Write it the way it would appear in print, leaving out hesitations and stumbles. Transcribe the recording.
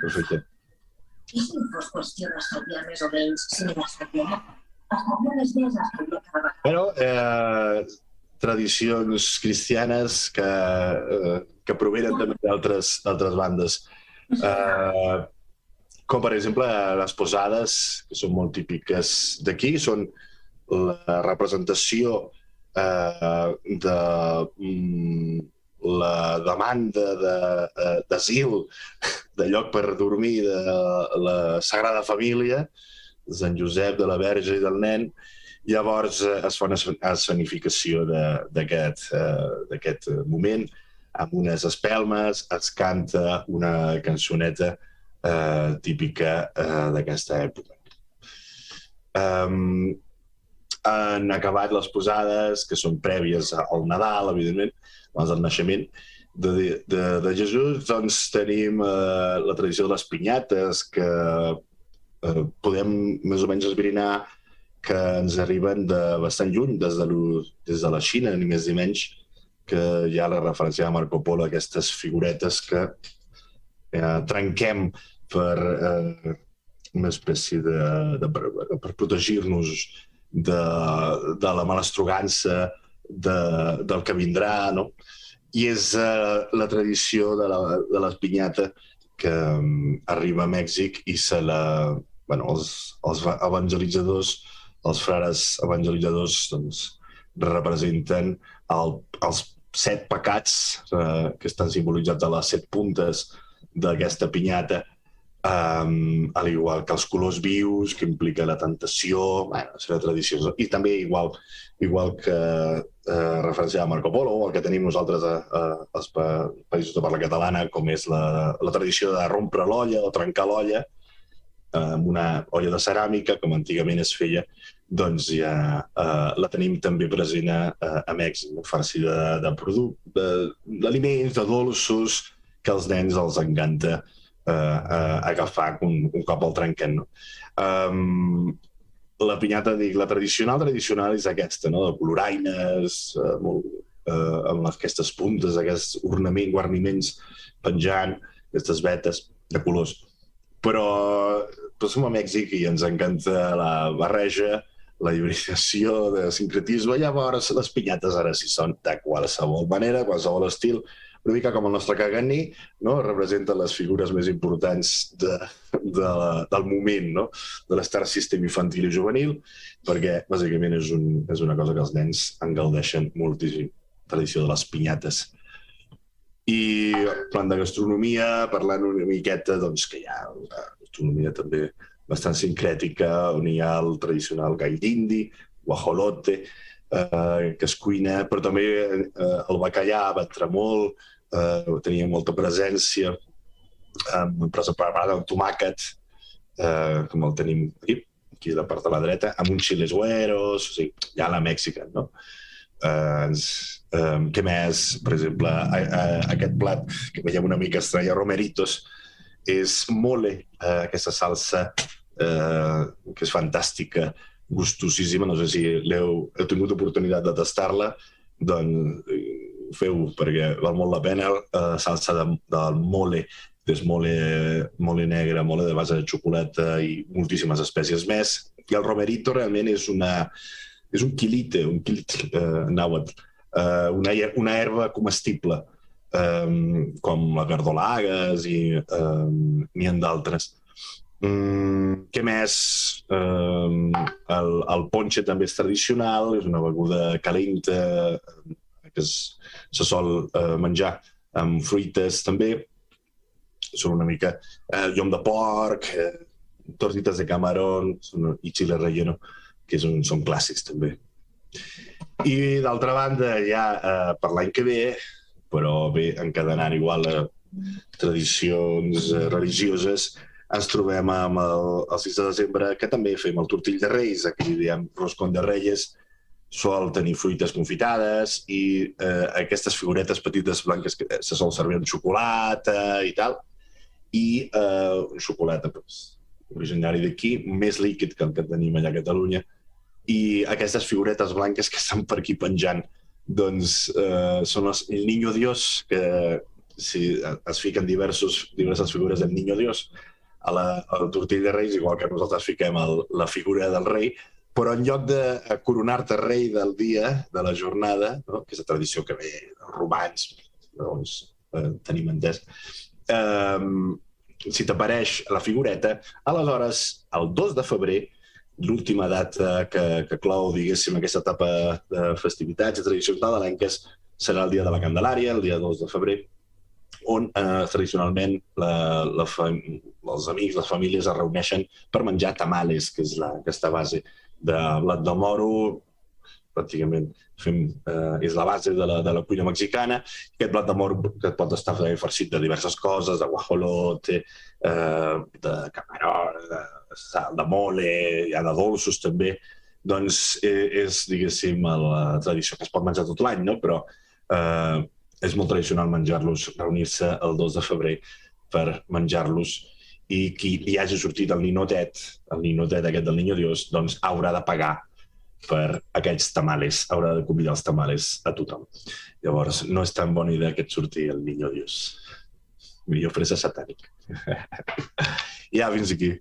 perfecte. I si fos qüestió d'estalviar més o menys, si m'hi estalviar més estalviar cada vegada. Però tradicions cristianes que provenen també d'altres bandes. Com, per exemple, les posades, que són molt típiques d'aquí, són la representació de la demanda d'asil, de lloc per dormir de la Sagrada Família, de Sant Josep, de la Verge i del Nen. Llavors es fa una escenificació d'aquest moment, amb unes espelmes, es canta una cançoneta típica d'aquesta època. Han acabat les posades, que són prèvies al Nadal, evidentment, abans del naixement de Jesús. Doncs tenim la tradició de les pinyates, que podem més o menys esbrinar que ens arriben de bastant lluny, des de la Xina, ni més ni menys, que ja la referència de Marco Polo, aquestes figuretes que trenquem per una espècie per protegir-nos de la malastrugança del que vindrà, no? I és la tradició de les pinyata que arriba a Mèxic i els evangelitzadors, els frares evangelitzadors, doncs, representen els 7 pecats que estan simbolitzats a les 7 puntes d'aquesta pinyata, al igual que els colors vius, que implica la tentació, una sèrie de tradicions. I també, igual que referenciava Marco Polo, o el que tenim nosaltres als països de parla catalana, com és la tradició de rompre l'olla o trencar l'olla amb una olla de ceràmica, com antigament es feia, doncs ja la tenim també present a Mèxic, farcida d'aliments, de dolços, que als nens els encanta agafar un cop el trenquen. La pinyata, la tradicional és aquesta, de coloraines, amb aquestes puntes, aquests guarniments penjant, aquestes vetes de colors. Però som a Mèxic i ens encanta la barreja, la hibridació de sincretisme. Llavors, les pinyates ara sí són de qualsevol manera, qualsevol estil, una mica com el nostre caganí, representa les figures més importants del moment, de l'Star System infantil i juvenil, perquè bàsicament és una cosa que els nens en gaudeixen moltíssim, tradició de les pinyates. I parlant de gastronomia, parlant una miqueta que hi ha una gastronomia també bastant sincrètica, on hi ha el tradicional gall d'indi, guajolote, que es cuina, però també el bacallà va entrar molt, tenia molta presència, preparada amb tomàquet, com el tenim aquí a la part de la dreta, amb uns chiles güeros, o sigui, ja a la Mexican, no? Què més? Per exemple, aquest plat que veiem una mica estranya, romeritos, és mole, aquesta salsa que és fantàstica, gustosíssima, no sé si heu tingut oportunitat de tastar-la, doncs feu-ho, perquè val molt la pena. Salsa del mole, és mole negre, mole de base de xocolata i moltíssimes espècies més. I el romerito realment és un quilite nàhuatl, una herba comestible, com la verdolagues i n'hi ha d'altres. Què més? El ponche també és tradicional, és una beguda calenta que se sol menjar amb fruites també. Són una mica llom de porc, tortitas de camarón i chile relleno, que són clàssics també. I d'altra banda, ja per l'any que ve, però bé, encadenant igual a tradicions religioses, ens trobem amb el 6 de desembre, que també fem el tortill de Reis, que li diem roscón de Reyes, sol tenir fruites confitades i aquestes figuretes petites blanques que se sol servir amb xocolata i tal, i un xocolata originari d'aquí, més líquid que el que tenim allà a Catalunya, i aquestes figuretes blanques que estan per aquí penjant, doncs són el Niño Dios, que es fiquen diverses figures del Niño Dios al tortell de Reis, igual que nosaltres fiquem la figura del rei, però en lloc de coronar-te rei del dia, de la jornada, no? Que és la tradició que ve dels romans, doncs tenim entès, si t'apareix la figureta, aleshores, el 2 de febrer, l'última data que clou, diguéssim, aquesta etapa de festivitats i tradicions nadalenques, serà el dia de la Candelària, el dia 2 de febrer, on tradicionalment els amics, les famílies es reuneixen per menjar tamales, que és aquesta base de blat de moro, pràcticament és la base de la cuina mexicana. Aquest blat de moro que pot estar farcit de diverses coses, de guajolote, de camaró, de mole, hi ha de dolços també. Doncs és, diguéssim, la tradició que es pot menjar tot l'any, no? Però és molt tradicional menjar-los, reunir-se el 2 de febrer per menjar-los, i qui li hagi sortit el ninotet aquest del Niño Dios, doncs haurà de pagar per aquells tamales, haurà de convidar els tamales a tothom. Llavors, no és tan bona idea que et surti el Niño Dios. Millor fresa satànic. Ja, fins aquí.